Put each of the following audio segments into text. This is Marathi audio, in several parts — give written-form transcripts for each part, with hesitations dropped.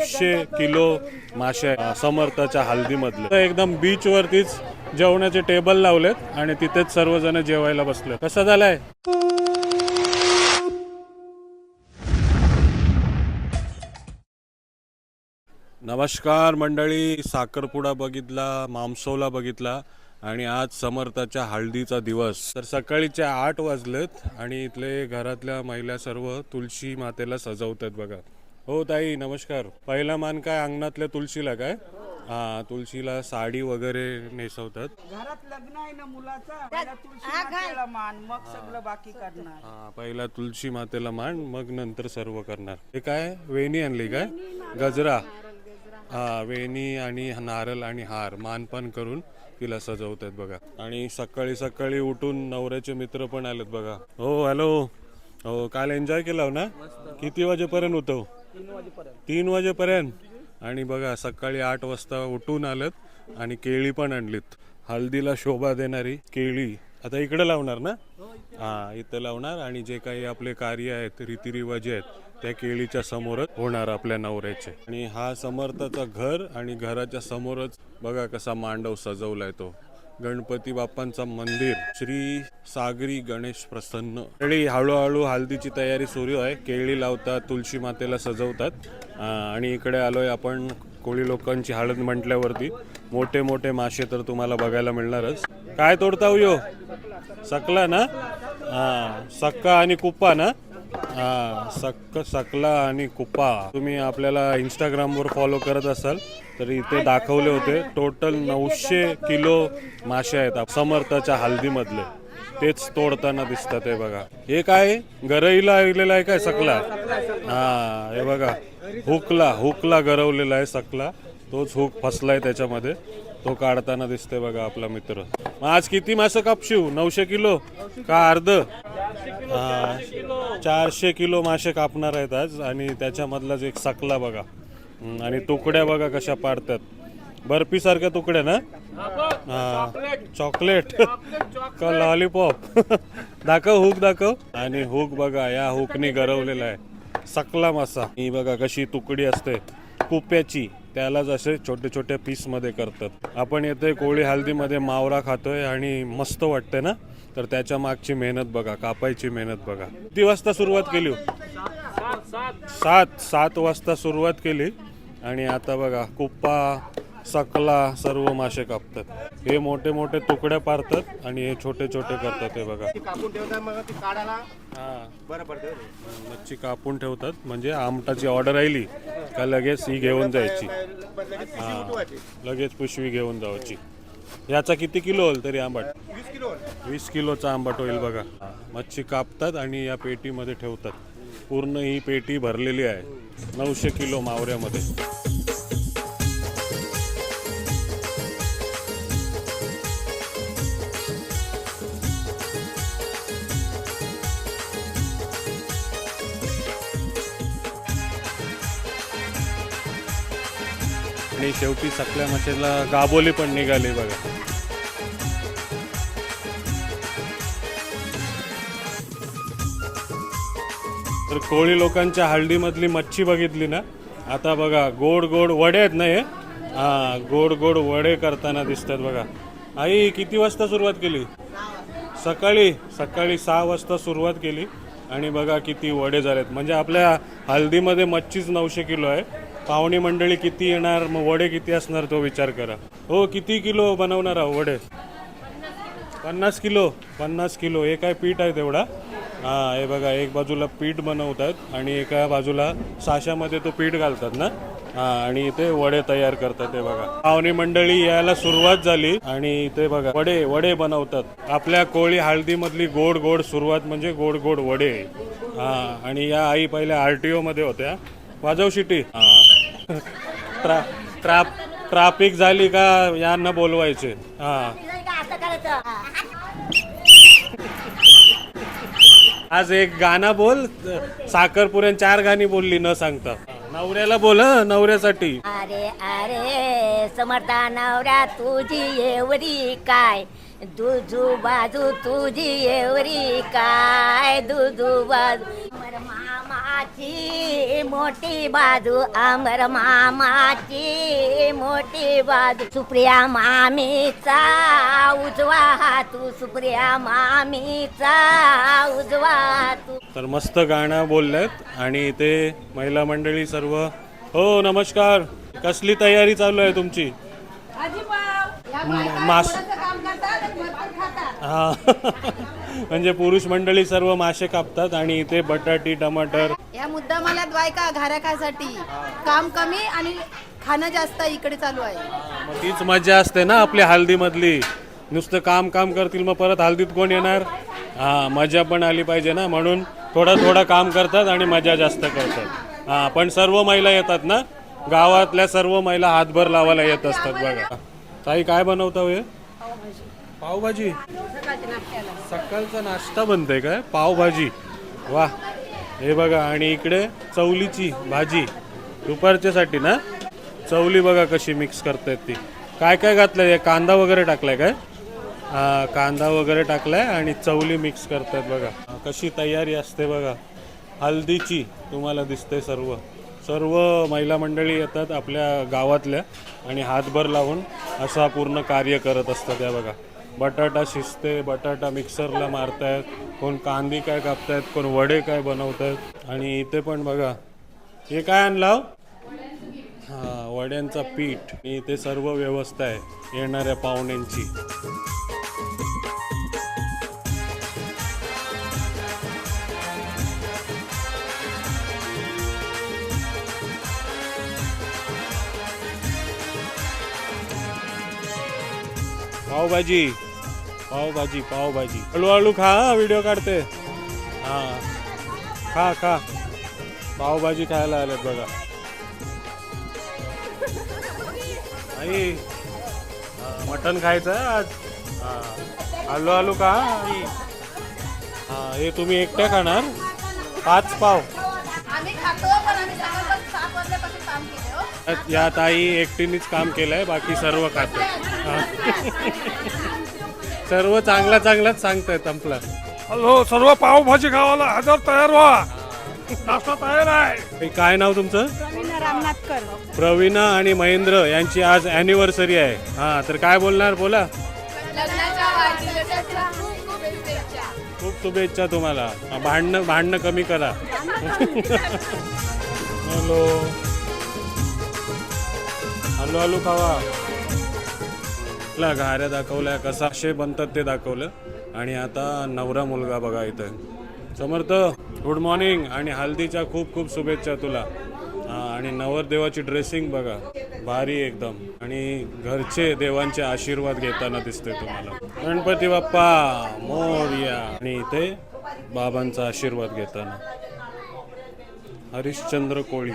900 किलो मासे समर्थाच्या हल्दीमधले. एकदम बीच वरतीच जेवणाचे टेबल लावलेत आणि तिथेच सर्वजण जेवायला बसले. कसा झालाय? नमस्कार मंडळी, साखरपुडा बघितला, मामसोला बघितला आणि आज समर्थाच्या हळदीचा दिवस. तर सकाळीचे 8 वाजलेत आणि इथले घरातल्या महिला सर्व तुळशी मातेला सजवतात बघा. हो ताई नमस्कार. पहिला मान काय अंगणातल्या तुळशीला काय? हा, तुळशीला साडी वगैरे नेसवतात. घरात लग्न आहे ना मुलाचा, पहिला तुळशी मातेला मान, मग सगळं बाकी करणार. हा, पहिला तुळशी मातेला मान, मग नंतर सर्व करणार. हे काय वेणी आणली काय? गजरा. हा, वेणी आणि नारळ आणि हार मानपान करून तिला सजवतात बघा. आणि सकाळी सकाळी उठून नवऱ्याचे मित्र पण आलेत बघा. हो हॅलो. हो, काल एन्जॉय केला ना? किती वाजेपर्यंत होतो? 3 वाजेपर्यंत. आणि बघा सकाळी 8 वाजता उठून आलेत आणि केळी पण आणलीत. हल्दीला शोभा देणारी केळी आता इकडे लावणार ना? हा, इथं लावणार. आणि जे काही आपले कार्य आहेत, रीतिरिवाज आहेत, त्या केळीच्या समोरच होणार आपल्या नवऱ्याचे. आणि हा समर्थाचा घर आणि घराच्या समोरच बघा कसा मांडव सजवलाय तो. गणपती बाप्पांचा मंदिर. श्री सागरी गणेश प्रसन्न. केळी हळूहळू हल्दीची तयारी सुरू आहे. केळी लावतात, तुळशी मातेला सजवतात. आणि इकडे आलोय आपण. कोळी लोकांची हळद म्हटल्यावरती मोठे मोठे मासे तर तुम्हाला बघायला मिळणारच. काय तोडता हो? सकला ना? हा, सक्का आणि कुप्पा ना? हा, सकला आणि कुप्पा. तुम्ही आपल्याला इंस्टाग्रामवर फॉलो करत असाल तर इथे दाखवले होते. टोटल 900 किलो मासे आहेत समर्थाच्या हल्दीमधले. तेच तोडताना दिसतात. हे बघा, हे काय गरईला ऐकलेला आहे काय? सकला. हा, हे बघा, हुकला गरवलेला आहे सकला. तोच हुक फसलाय त्याच्यामध्ये, तो काढताना दिसतोय बघा आपला मित्र. मग आज किती मासे कापशिव? 900 किलो का अर्ध? 400 किलो मासे कापणार आहेत आज. आणि त्याच्यामधलाच एक सकला बघा. आणि तुकड्या बघा कशा पाडतात, बर्फी सारख्या तुकड्या ना? हा, चॉकलेट का लॉलीपॉप? दाखव हुक दाखव. आणि हुक बघा, या हुकने गरवलेला आहे सकला मासा. ही बघा कशी तुकडी असते कुप्याची, त्यालाच असे छोटे छोटे पीस मध्ये करतात. आपण येतोय कोळी हल्दीमध्ये मावरा खातोय आणि मस्त वाटतंय ना? तर त्याच्या मागची मेहनत बघा, कापायची मेहनत बघा. किती वाजता सुरुवात केली? 7 वाजता सुरुवात केली. आणि आता बघा कुप्पा, सकला सर्व मासे कापतात. हे मोठे मोठे तुकड्या पाडतात आणि हे छोटे छोटे करतात. हे बघा, मच्छी कापून ठेवतात म्हणजे आमटाची ऑर्डर आली का लगेच ही घेऊन जायची. हा, लगेच पिशवी घेऊन जायची. याचा किती किलो होईल तरी आंबाट? 20 किलोचा आंबाट होईल बघा. मच्छी कापतात आणि या पेटीमध्ये ठेवतात. पूर्ण ही पेटी भरलेली आहे 900 किलो मावऱ्यामध्ये. आणि शेवटी सकल्या माशाला गाबोली पण निघाली बघा. तर कोळी लोकांच्या हळदीमधली मच्छी बघितली ना? आता बघा गोड गोड वडे आहेत ना हे? हा, गोड गोड वडे करताना दिसतात बघा. आई किती वाजता सुरुवात केली? सकाळी 6 वाजता सुरुवात केली. आणि बघा किती वडे झालेत. म्हणजे आपल्या हळदीमध्ये मच्छीच 900 किलो आहे. पाहुणी मंडळी किती येणार, मग वडे किती असणार तो विचार करा. हो, किती किलो बनवणार आहो वडे? 50 किलो. 50 किलो. हे काय पीठ आहे तेवढा? हा, हे बघा, एक बाजूला पीठ बनवतात आणि एका बाजूला साशामध्ये तो पीठ घालतात ना? हा, आणि इथे वडे तयार करतात. हे बघा, पाहुणी मंडळी यायला सुरुवात झाली आणि इथे बघा वडे बनवतात. आपल्या कोळी हळदीमधली गोड गोड सुरुवात म्हणजे गोड गोड वडे. हा, आणि या आई पहिल्या RTO मध्ये होत्या. वाजव शिटी. ट्रॅफिक झाली का यांना बोलवायचे. हा, आज एक गाणं बोल. साखरपुऱ्यान 4 गाणी बोलली न सांगता. नवऱ्याला बोल, नवऱ्यासाठी. अरे अरे समर्था नवऱ्या तुझी एवढी काय, दुजू बाजू तुझी एवढी काय, दुजू बाजू मामा मामाची मोठी बाजू अमर मामाची मोठी बाजू सुप्रिया मामीचा उजवा हातू सुप्रिया मामीचा उजवा हातू. तर मस्त गाणं बोललेत आणि इथे महिला मंडळी सर्व. हो नमस्कार. कसली तयारी चालू आहे तुमची? मास हा म्हणजे पुरुष मंडळी सर्व मासे कापतात आणि इथे बटाटी टमाटर. या मुद्दा मला बायका घाऱ्या खायसाठी काम कमी आणि खाणं जास्त इकडे चालू आहे. मग तीच मजा असते ना आपली हल्दीमधली. नुसतं काम काम करतील मग परत हल्दीत कोण येणार? हा मजा पण आली पाहिजे ना, म्हणून थोडं काम करतात आणि मजा जास्त करतात. हा पण सर्व महिला येतात ना, गावातल्या सर्व महिला हातभर लावायला येत असतात बघा. ताई काय बनवता हे? पावभाजी. सकाळचा नाश्ता बनतंय काय? पावभाजी. वा हे बघा. आणि इकडे चवलीची भाजी दुपारच्यासाठी ना. चवली बघा कशी मिक्स करतायत ती. काय काय घातलंय? कांदा वगैरे टाकलाय काय? हा कांदा वगैरे टाकलाय आणि चवली मिक्स करतायत बघा. कशी तयारी असते बघा हल्दीची. तुम्हाला दिसतंय सर्व महिला मंडळी येतात आपल्या गावातल्या आणि हातभर लावून असा पूर्ण कार्य करत असतात. या बघा बटाटा शिजते, बटाटा मिक्सरला मारतायत, कोण कांदी काय कापतायत, कोण वडे काय बनवतायत. आणि इथे पण बघा हे काय आणलं? हा वड्यांचा पीठ. आणि इथे सर्व व्यवस्था आहे येणाऱ्या पाहुण्यांची. पावभाजी पावभाजी पावभाजी. हळूहळू खा, व्हिडिओ काढते. हा खा खा. पावभाजी खायला आलेत बघा. आई मटण खायचं आज. हा हळूहळू खा. हा हे तुम्ही एकट्या खाणार? 5 पाव. आम्ही खातो पण आम्ही 7 वाजल्यापासून काम केलं. या ताई एकटीनेच काम केलंय, बाकी सर्व खातात. सर्व चांगलाच सांगतायत आपला. हॅलो सर्व पावभाजी खावायला हजर तयार व्हा. नाश्ता तयार आहे. काय नाव तुमचं? प्रवीणा रामनाथकर. प्रवीणा आणि महेंद्र यांची आज अॅनिव्हर्सरी आहे. हा तर काय बोलणार? बोला. खूप शुभेच्छा तुम्हाला. भांडणं कमी करा. हॅलो हळू खावा. घाऱ्या दाखवल्या कसा असे बनतात ते दाखवलं. आणि आता नवरा मुलगा बघा इथं. समर्थ गुड मॉर्निंग आणि हल्दीच्या खूप खूप शुभेच्छा तुला. आणि नवरदेवाची ड्रेसिंग बघा भारी एकदम. आणि घरचे देवांचे आशीर्वाद घेताना दिसते तुम्हाला. गणपती बाप्पा मोरया. आणि इथे बाबांचा आशीर्वाद घेताना हरिश्चंद्र कोळी.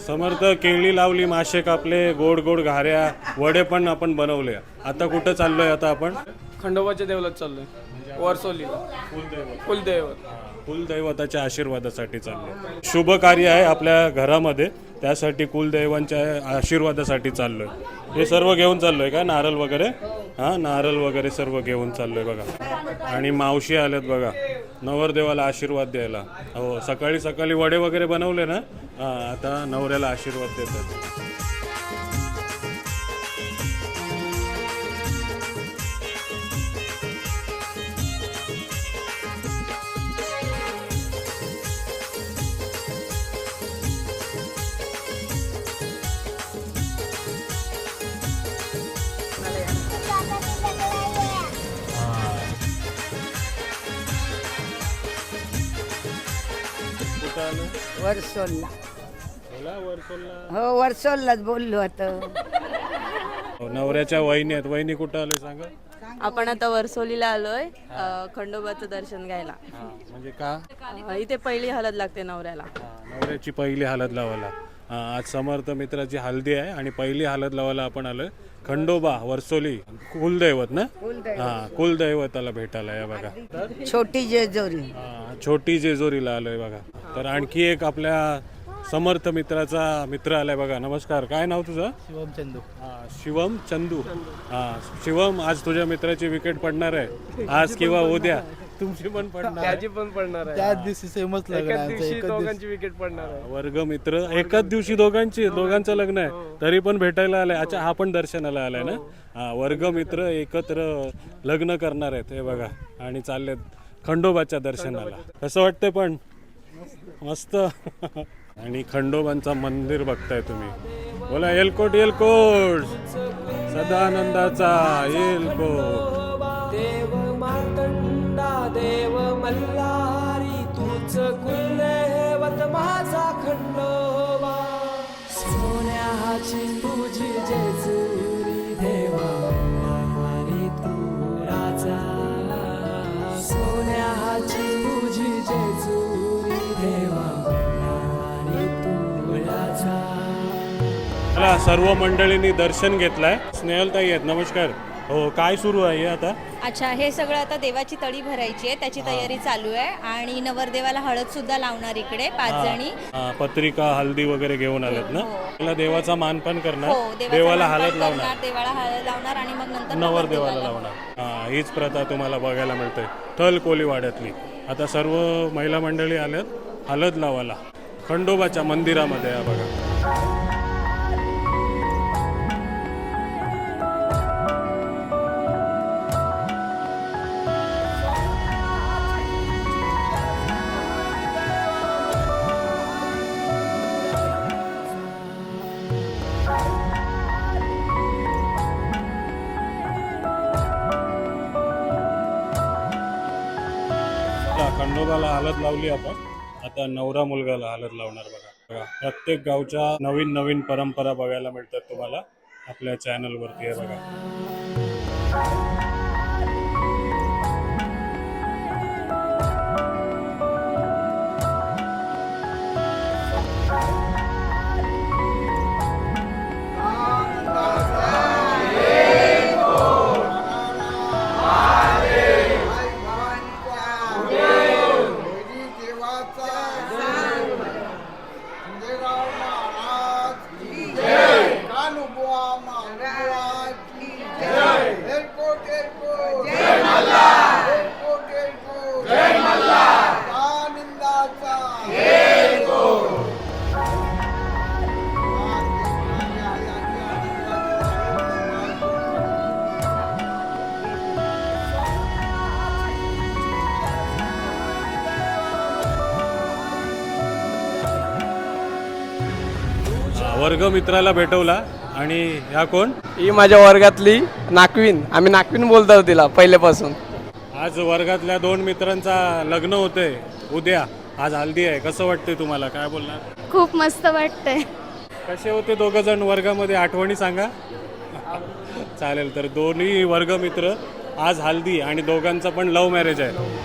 समर्थ केळी लावली, मासे कापले, गोड गोड घाऱ्या, वडे पण आपण बनवले. आता कुठं चाललोय? आता आपण खंडोबाच्या देवळात चाललोय. वरसोलीला. कुलदैवताच्या आशीर्वादासाठी चाललोय. शुभ कार्य आहे आपल्या घरामध्ये, त्यासाठी कुलदैवांच्या आशीर्वादासाठी चाललोय. हे सर्व घेऊन चाललोय का? नारळ वगैरे. हा नारळ वगैरे सर्व घेऊन चाललोय बघा. आणि मावशी आल्यात बघा नवरदेवाला आशीर्वाद द्यायला. हो सकाळी वडे वगैरे बनवले ना. आता नवऱ्याला आशीर्वाद देतात. वर्सोलला. बोला हो वर्सोललाच बोललो आता. नवऱ्याच्या वहिनी आहेत. वहिनी कुठं आलोय सांगा? आपण आता वर्सोलीला आलोय खंडोबाचं दर्शन घ्यायला. म्हणजे का? इथे पहिली हळद लागते नवऱ्याला. नवऱ्याची पहिली हळद लावायला. आज समर्थ मित्राची हल्दी आहे आणि पहिली हळद लावायला आपण आलोय खंडोबा वर्सोली. कुलदैवत ना. हा कुलदैवताला भेटायला या बघा. छोटी जेजोरी. छोटी जेजोरीला आलोय बघा. तर आणखी एक आपल्या समर्थ मित्राचा मित्र आलाय बघा. नमस्कार. काय नाव तुझं? शिवम चंदू. शिवम चंदू. शिवम आज तुझ्या मित्राची विकेट पडणार आहे आज किंवा उद्या. तुमची पण पडणार त्याची पण पडणार आहे. त्याच दिवशी सेमच लग्न एकाच आहे आमचं, दिवशी एकच दिवशी. दोघांची विकेट पडणार आहे. वर्ग मित्र एकाच दिवशी दोघांचं लग्न आहे तरी पण भेटायला आलाय. अच्छा हा पण दर्शनाला आलाय ना. हा वर्ग मित्र एकत्र लग्न करणार आहेत हे बघा आणि चाललेत खंडोबाच्या दर्शनाला. कसं वाटतंय पण मस्त. आणि खंडोबांचा मंदिर बघताय तुम्ही. बोला येलकोट येलकोट सदानंदाचा येलकोट. देव मार्तंडा देव मल्हारी तूच कुलदेवत माझा खंडोबा. सोन्याची तुझी जेजुरी देवा मल्हारी तू राजा. सोन्याची तुझी जेजुरी देवा मल्हारी तू राजा. मला सर्व मंडळींनी दर्शन घेतलंय. स्नेहलताई आहेत नमस्कार. हो काय सुरू आहे आता. अच्छा हे सगळं आता देवाची तळी भरायची आहे त्याची तयारी चालू आहे आणि नवरदेवाला हळद सुद्धा लावणार इकडे 5 जणी. पत्रिका हल्दी वगैरे घेऊन आलेत ना. त्याला देवाचा मानपान करणार. हो देवाला हळद लावणार. देवाला हळद लावणार आणि मग नंतर नवरदेवाला लावणार. हीच प्रथा तुम्हाला बघायला मिळते थल कोलीवाड्यातली. आता सर्व महिला मंडळी आल्यात हळद लावायला खंडोबाच्या मंदिरामध्ये. बघा खंडोबाला हळद लावली आपण. आता नवरा मुलगाला हळद लावणार. बघा प्रत्येक गावच्या नवीन नवीन परंपरा बघायला मिळतात तुम्हाला आपल्या चॅनलवरती. आहे बघा. वर्ग मित्राला भेटवला. आणि ह्या कोण. ही माझ्या वर्गातली नाकवीन. आम्ही नाकवीन बोलतो तिला पहिल्यापासून. आज वर्गातल्या 2 मित्रांचा लग्न होते उद्या. आज हल्दी आहे. कसं वाटतंय तुम्हाला. काय बोलणार. खूप मस्त वाटतंय. कसे होते दोघं जण वर्गामध्ये आठवणी सांगा. चालेल. तर दोन्ही वर्ग मित्र आज हल्दी आणि दोघांचं पण लव्ह मॅरेज आहे.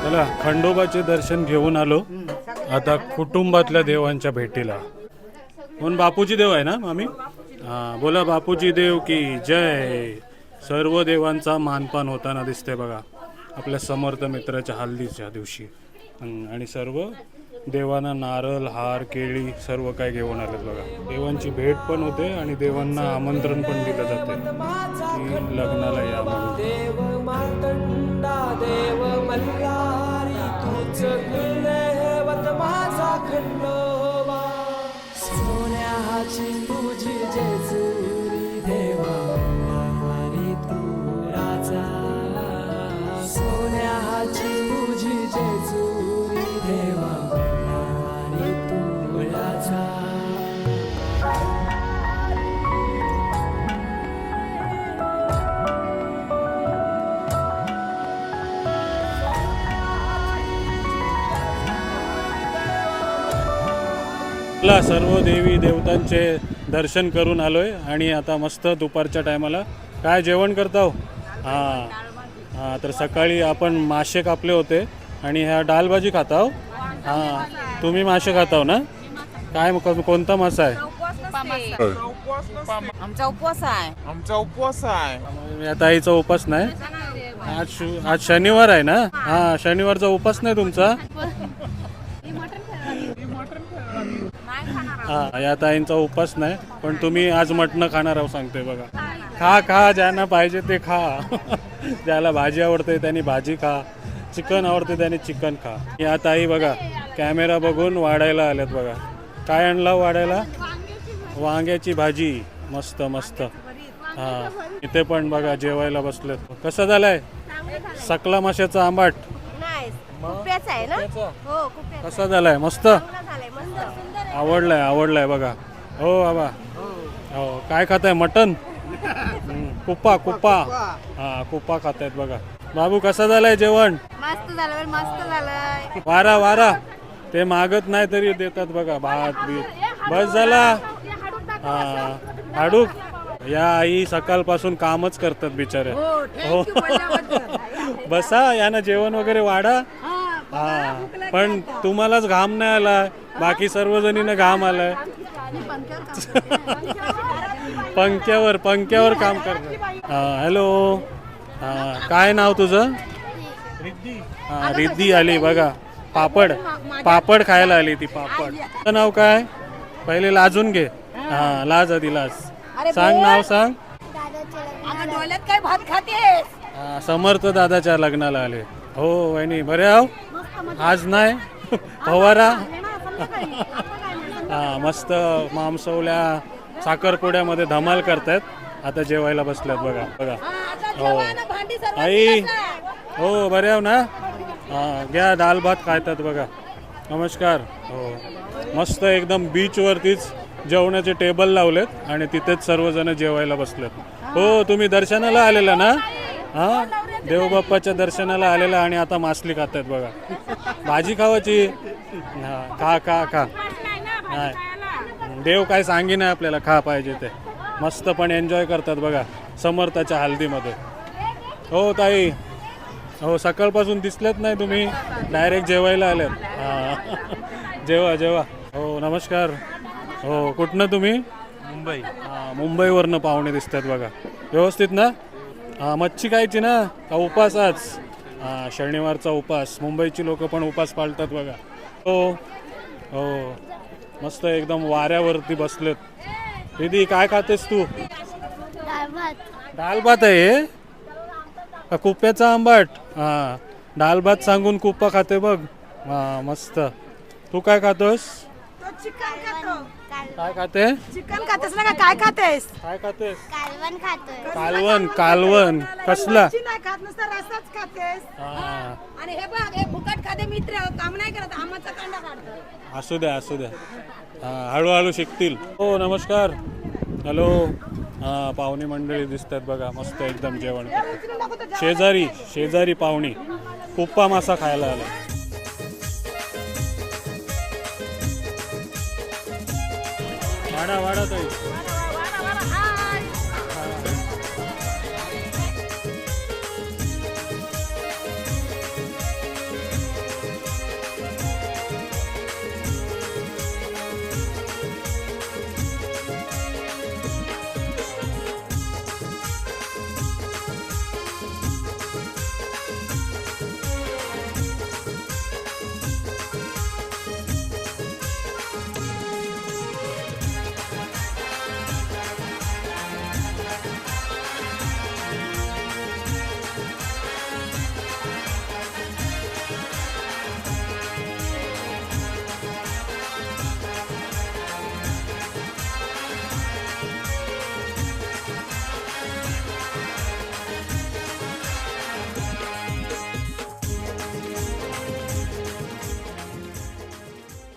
चला खंडोबाचे दर्शन घेऊन आलो. आता कुटुंबातल्या देवांच्या भेटीला. कोण बापूजी देव आहे ना मामी. हां बोला बापूजी देव की जय. सर्व देवांचा मानपान होताना दिसते बघा आपल्या समर्थ मित्राच्या हल्दीच्या दिवशी. आणि सर्व देवांना नारळ हार केळी सर्व काय घेऊन आलेत बघा. देवांची भेट पण होते आणि देवांना आमंत्रण पण दिलं जाते की लग्नाला या म्हणून. देव मार्तंडा देव मल्हारी तूच कुलदेवत माझा खंडोबा. सोन्याची तुझी जेजुरी देवा मल्हारी तू राजा. सोन्याची तुझी जेजुरी देवा मल्हारी तू राजा. सर्व देवी देवतांचे दर्शन करून आलोय आणि आता मस्त दुपारच्या टायमाला काय जेवण करताव. हां तर सकाळी आपण मासे कापले होते आणि ह्या डाल भाजी खाताव. हां तुम्ही मासे खाताव ना. काय कोणता मासा आहे. आमचा उपवास आहे. आता आईचा उपास नाही. आज शनिवार आहे ना. हां शनिवारचा उपास नाही तुमचा. हा या ताईंचा उपास नाही, पण तुम्ही आज मटणं खाणार आहो सांगते बघा. खा खा, ज्यांना पाहिजे ते खा. ज्याला भाजी आवडते त्यांनी भाजी खा, चिकन आवडते त्याने चिकन खा. या ताई बघा कॅमेरा बघून वाढायला आल्यात बघा. काय आणला वाढायला? वांग्याची भाजी. मस्त मस्त. हा इथे पण बघा जेवायला बसलेत. कसं झालंय? सकला माशाचा आंबाट कसा झालाय? मस्त आवडलाय आवडलाय बघा. हो बाबा. हो काय खाताय? मटन? कुप्पा कुप्पा. हा कुप्पा खातायत बघा. बाबू कसं झालंय जेवण? मस्त झालं, मस्त झालं. वारा वारा. ते मागत नाही तरी देतात बघा भात बीत. बस झाला. हा हाडूक. या आई सकाळपासून कामच करतात बिचारे. हो बसा, यानं जेवण वगैरे वाढा. हा पण तुम्हालाच घाम नाही आला, बाकी सर्वजणींना घाम आलाय. पंख्यावर पंख्यावर काम करतात. हॅलो. हा काय नाव तुझं? हा रिद्धी आली बघा. पापड पापड खायला आली ती. पापड. तुझं नाव काय? पहिले लाजून घे. हा लाज आधी लाज. सांग नाव सांग. डोळ्यात काय भात खातेस? हा समर्थ दादाच्या लग्नाला आले. हो वहिनी बरे आहो? आज नाही फवारा. हा मस्त मामसवल्या साखरपुड्यामध्ये धमाल करतायत. आता जेवायला बसल्यात बघा बघा. हो आई. हो बरे आहो ना? हा घ्या दाल भात खायतात बघा. नमस्कार. हो मस्त एकदम बीचवरतीच जेवणाचे टेबल लावलेत आणि तिथेच सर्वजण जेवायला बसलेत. हो तुम्ही दर्शनाला आलेला ना? हा देवबाप्पाच्या दर्शनाला आलेला आणि आता मासली खातायत बघा. भाजी खावाची. हा खा खा खा. नाही देव काय सांगी नाही आपल्याला, खा पाहिजे ते. मस्त पण एन्जॉय करतात बघा समर्थाच्या हल्दीमध्ये. हो ताई. हो सकाळपासून दिसलेत नाही तुम्ही, डायरेक्ट जेवायला आलेत. हां जेवा जेवा. हो नमस्कार. हो कुठनं तुम्ही? मुंबई. हां मुंबईवरनं पाहुणे दिसतात बघा. व्यवस्थित ना? हां मच्छी खायची ना का उपास आज? हां शनिवारचा उपास. मुंबईची लोक पण उपास पाळतात बघा. हो हो मस्त एकदम वाऱ्यावरती बसलेत. दीदी काय खातेस तू? डाल भात आहे हे? का कुप्प्याचा आंबाट? हां डाल भात सांगून कुप्पा खाते बघ. हां मस्त. तू काय खातोस? चिकन खातो. काय खाते? चिकन खातेस ना? काय खातेस? काय खातेस? कालवण खातोय. कालवण. कालवण कसला? नाही खात, नुसतं रसाच खातेस. हां आणि हे बघ हे फुकट खाते मित्र, काम नाही करत, आमाचा कांदा काढतो. असू द्या असू द्या. हां हळूहळू शिकतील. हो नमस्कार. हॅलो. हां पाहुणी मंडळी दिसतात बघा. मस्त एकदम जेवण करतात. शेजारी शेजारी पाहुणी कुप्पा मासा खायला आला. वाडा वाडा ताई.